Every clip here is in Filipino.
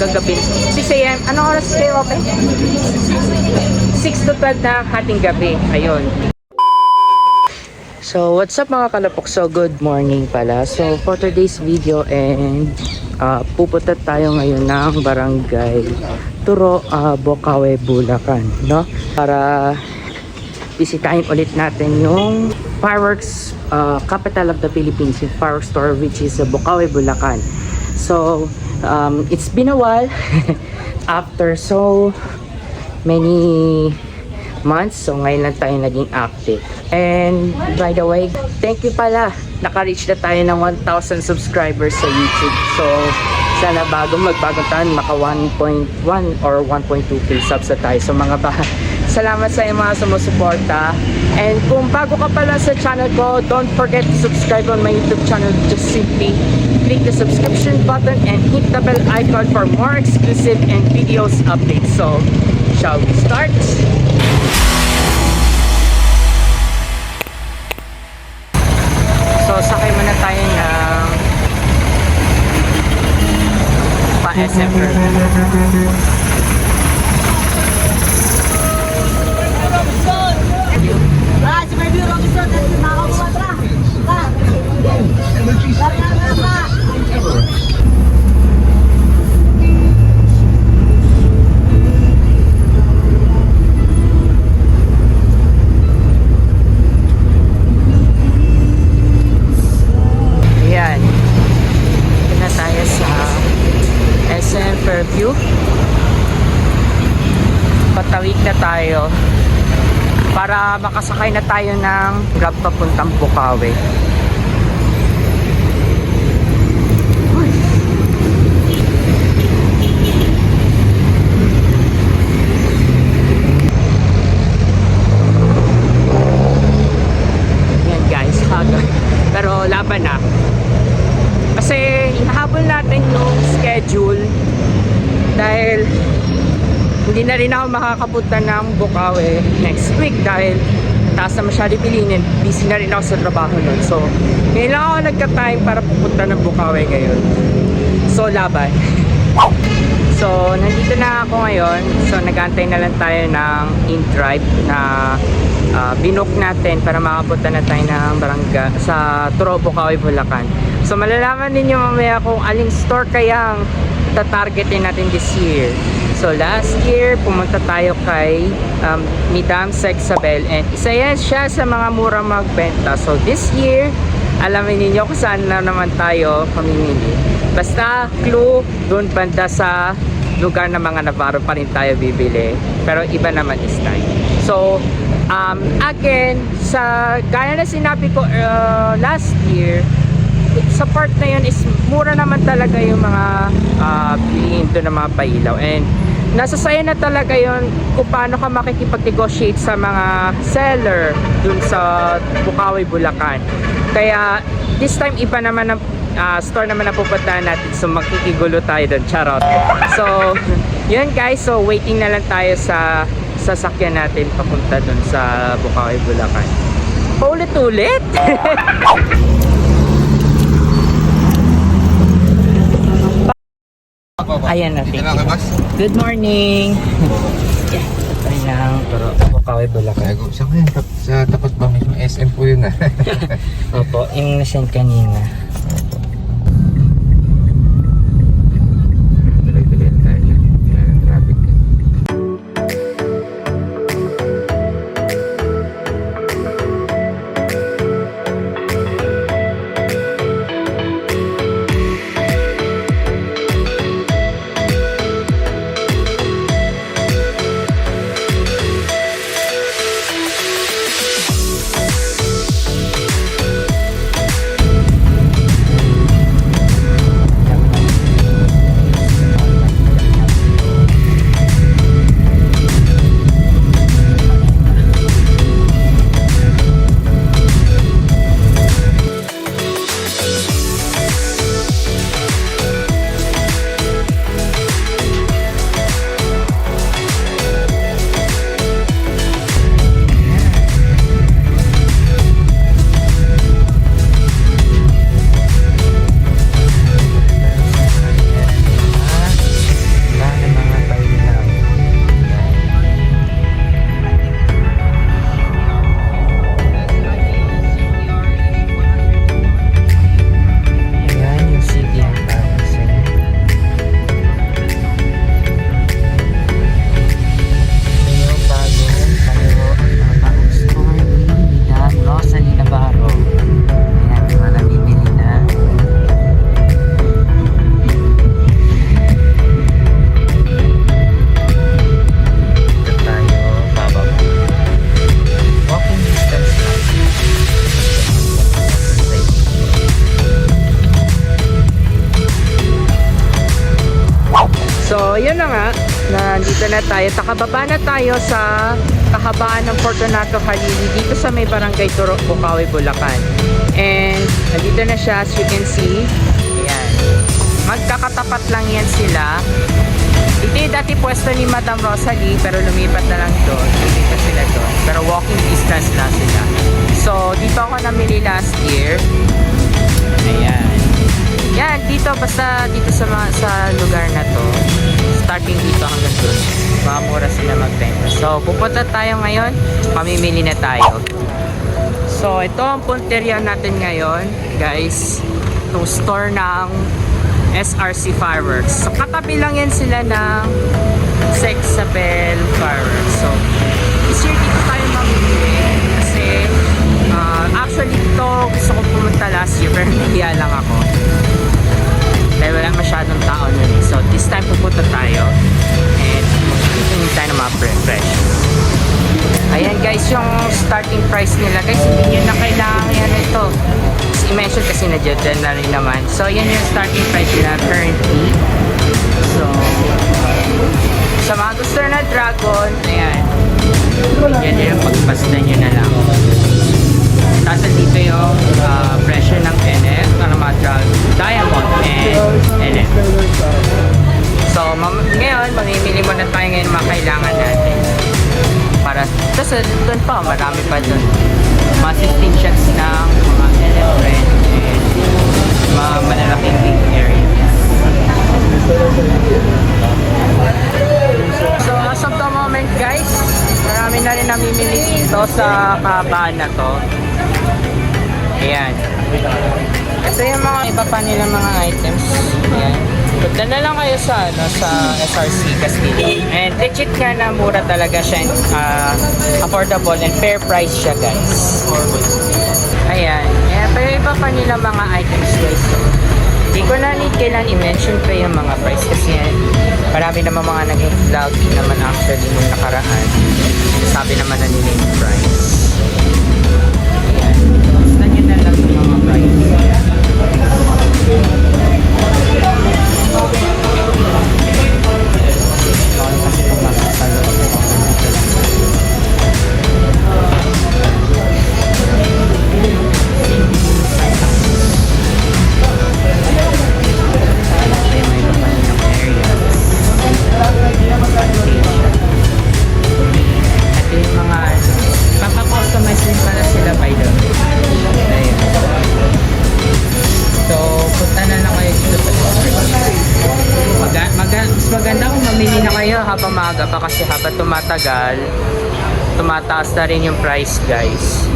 hanggang gabi. 6 a.m. Anong oras kayo open? 6 to 12 na hating gabi. Ayun. So, what's up mga kalapok? So, good morning pala. So, for today's video and pupunta tayo ngayon ng Barangay Turo, Bocaue, Bulacan, no? Para bisitahin ulit natin yung fireworks capital of the Philippines, yung fireworks store, which is Bocaue, Bulacan. So, it's been a while after so many months, so ngayon lang tayo naging active. And by the way, thank you pala, naka-reach na tayo ng 1,000 subscribers sa YouTube. So sana bagong taon maka 1.1 or 1.2k subs na tayo. So mga salamat sa inyo mga sumusuporta. And kung bago ka pala sa channel ko, don't forget to subscribe on my YouTube channel. Just simply click the subscription button and hit the bell icon for more exclusive and videos updates. So shall we start? So sakay muna tayo ng pa-SM Fairview. Patawid na tayo para makasakay na tayo ng grab papuntang Bocaue. Yan guys, pero laban na. Kasi hinahabol natin yung schedule dahil hindi na rin ako makakapunta ng Bocaue next week dahil taas na masyado pilinin. Busy na rin ako sa trabaho nun. So, ngayon lang ako nagka-time para pupunta ng Bocaue ngayon. So, laban. So, nandito na ako ngayon. So, nag-aantay na lang tayo ng in-drive na binook natin para makapunta na tayo ng barangay sa Turo, Bocaue, Bulacan. So, malalaman ninyo mamaya kung aling store kayang tatargetin natin this year. So last year pumunta tayo kay Madam Sexabel and isa yan siya sa mga murang magbenta. So this year alamin niyo kung saan na naman tayo pamimili. Basta clue, doon banda sa lugar ng mga Navarro pa rin tayo bibili, pero iba naman this time. So again, sa gaya na sinabi ko last year, sa part na yun is mura naman talaga yung mga bilihin doon ng mga pailaw, and nasa sayo na talaga yun kung paano ka makikipag-negotiate sa mga seller dun sa Bocaue, Bulacan. Kaya this time iba naman ang store naman na pupuntahan natin, so makikigulo tayo doon, charot. So yun guys, so waiting na lang tayo sa sasakyan natin papunta dun sa Bocaue, Bulacan. Paulit-ulit. Ayan natin. Good morning. Ay lang, pero Bocaue, Bulacan. Sa tapat ba mismo SM po yun ah. Opo, yung nasend kanina. Tuloy-tuloy tayo. Traffic. So, yun na nga. Nandito na tayo. Takababa na tayo sa kahabaan ng Fortunato Halili dito sa may barangay Turok, Bukawi, Bulacan. And, nandito na siya as you can see. Ayan. Magkakatapat lang yan sila. Ito yung dati pwesto ni Madam Rosalie, pero lumipat na lang doon. Lumipat sila doon. Pero walking distance lang sila. So, dito ako namili last year. Ayan. Yan, dito basta dito sa lugar na to. Starting dito hanggang doon. Mura sila magbenta. So, pupunta tayo ngayon. Pamimili na tayo. So, ito ang punteriya natin ngayon, guys. Itong store ng SRC Fireworks. So, katabi lang yan sila ng Sexabel Fireworks. So, easier dito tayo mamili. Kasi, actually, ito gusto ko pumunta last year, pero nahiya lang ako. Dahil wala masyadong tao nun eh. So, this time pupunta tayo. And, magkakasin tayo ng mga fresh. Ayan guys, yung starting price nila. Guys, hindi nyo na kailangan yan ito. I-mention kasi na-dyan na rin naman. So, yan yung starting price nila currently. So, sa mga gusto na dragon, ayan. Yan yung pagpasta nyo na lang. Tapos dito yung presyo ng NF, para mga diamond and NF. So, ngayon, mamimili muna tayo ngayon mga kailangan natin. Para, tapos doon pa, marami pa doon. Mga 16 shots ng mga NF red and mga malalaking big area. So, as of the moment guys, marami na rin namimili dito sa kahabaan na to. Ayan. Ito yung mga iba pa nila mga items. Ayan. Punta na lang kayo sa, sa SRC Castillo. And legit nga na mura talaga siya. Affordable and fair price siya guys. Ayan. Ayan. Pero iba pa nila mga items guys. So, hindi ko na need kailan i-mention pa yung mga price kasi marami naman mga naging vlog naman actually nung nakaraan. Sabi naman na nila yung price. Ayan. Basta nyo na lang yung mga price. Kasi pumasok sa loob. Papakustomize din pala sila by the way. Ayun. So, punta na lang kayo dito sa mas maganda kung mamili na kayo habang maaga pa kasi habang tumatagal, tumataas na rin yung price guys.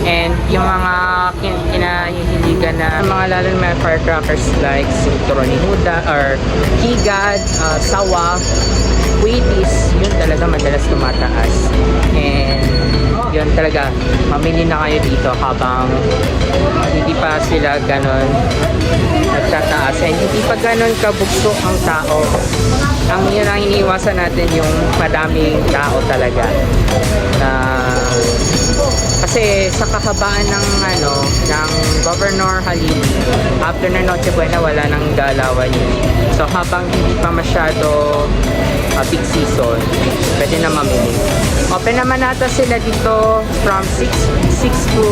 And yung mga kinahihiligan na mga lalo na mga firecrackers like Sinturo ni Huda or Higad, Sawa, Wheaties, yun talaga madalas tumataas. And yun talaga, mamili na kayo dito habang hindi pa sila ganon nagtataas and hindi pa ganon kabugso ang tao. Ang yun ang iniiwasan natin yung madaming tao talaga na kasi sa kahabaan ng ng Governor Halili after na Noche Buena wala nang galawan yun. So habang hindi pa masyado peak season, pwede na mamili. Open naman nata sila dito from 6 to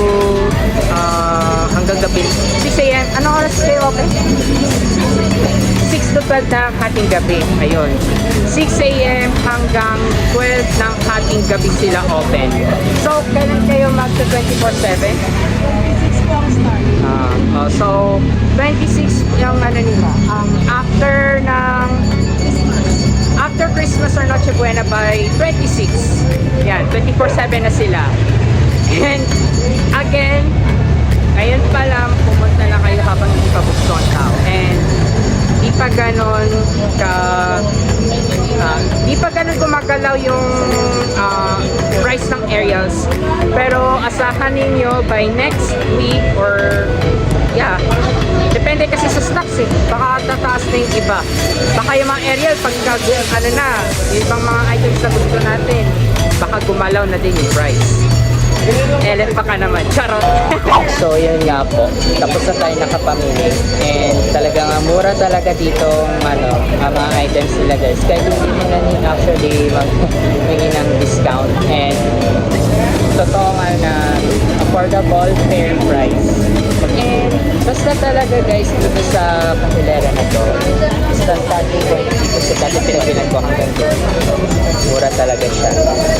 hanggang gabi. 6 a.m. Anong oras kayo open? 6 to 12 ng hating gabi. Ayun. 6 a.m. hanggang 12 ng hating gabi sila open. So, kailan kayo magsa 24/7? So, 26 yung nila. After Christmas or Noche Buena by 26. Yan, 24/7 na sila. And again, ngayon pa lang, pumunta na kayo habang hindi pa bukso ang tao. And di pa ganon gumagalaw yung price ng aerials. Pero asahan ninyo by next week or depende kasi sa stocks eh. Baka tataas na yung iba. Baka yung mga aerial pagka yung pang mga items na gusto natin, baka gumalaw na din yung price. Elet pa ka naman. Charot. So, yun nga po. Tapos na tayo nakapamili. And talagang mura talaga dito ang mga items nila guys. Kahit hindi mo na actually maghingi ng discount. And totoo nga na affordable, fair price. And basta talaga guys, dito sa pakilera na to, starting point dito sa dati pinabilan ko hanggang doon. Mura talaga siya.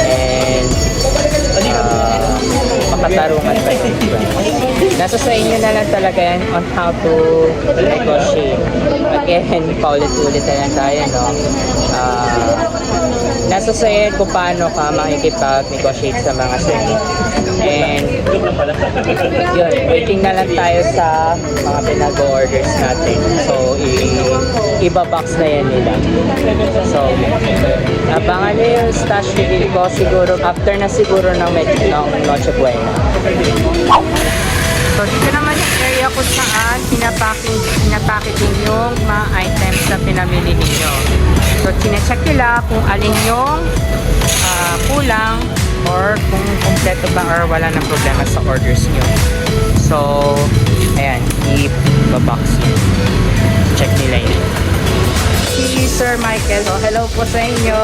And makatarungan pa yung price. Nasa sa inyo na lang talaga yan on how to negotiate. Again, paulit-ulit na lang tayo, no? Nasa sa iyo kung paano ka makikipag-negotiate sa mga sales. And yun, waiting na lang tayo sa mga pinag-orders natin. So, iba-box na yan nila. So, abangan nyo yung stash reveal ko siguro after na siguro ng Noche Buena. So, dito naman yung area kung saan pinapackaging yung mga items na pinamili ninyo. So, chinecheck nila kung alin yung kulang or kung kompleto ba or wala ng problema sa orders nyo. So, ayan, i-box nyo. Check nila yun. Si Sir Michael. So, hello po sa inyo.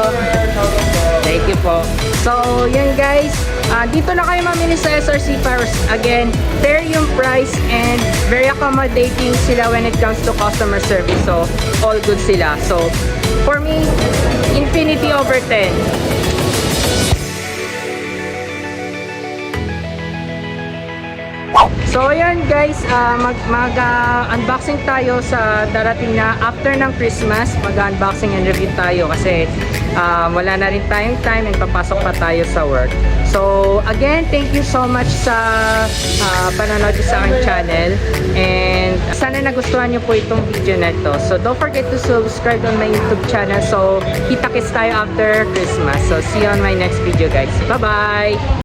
Thank you po. So, yun guys. Dito na kayo mamili sa SRC Powers. Again, fair yung price and very accommodating sila when it comes to customer service. So, all good sila. So, for me, infinity over 10. So ayan guys, mag-unboxing tayo sa darating na after ng Christmas. Mag-unboxing and review tayo kasi wala na rin tayong time and papasok pa tayo sa work. So again, thank you so much sa panonood sa aking channel and sana nagustuhan nyo po itong video na ito. So don't forget to subscribe on my YouTube channel. So kita-kits tayo after Christmas. So see you on my next video guys. Bye-bye!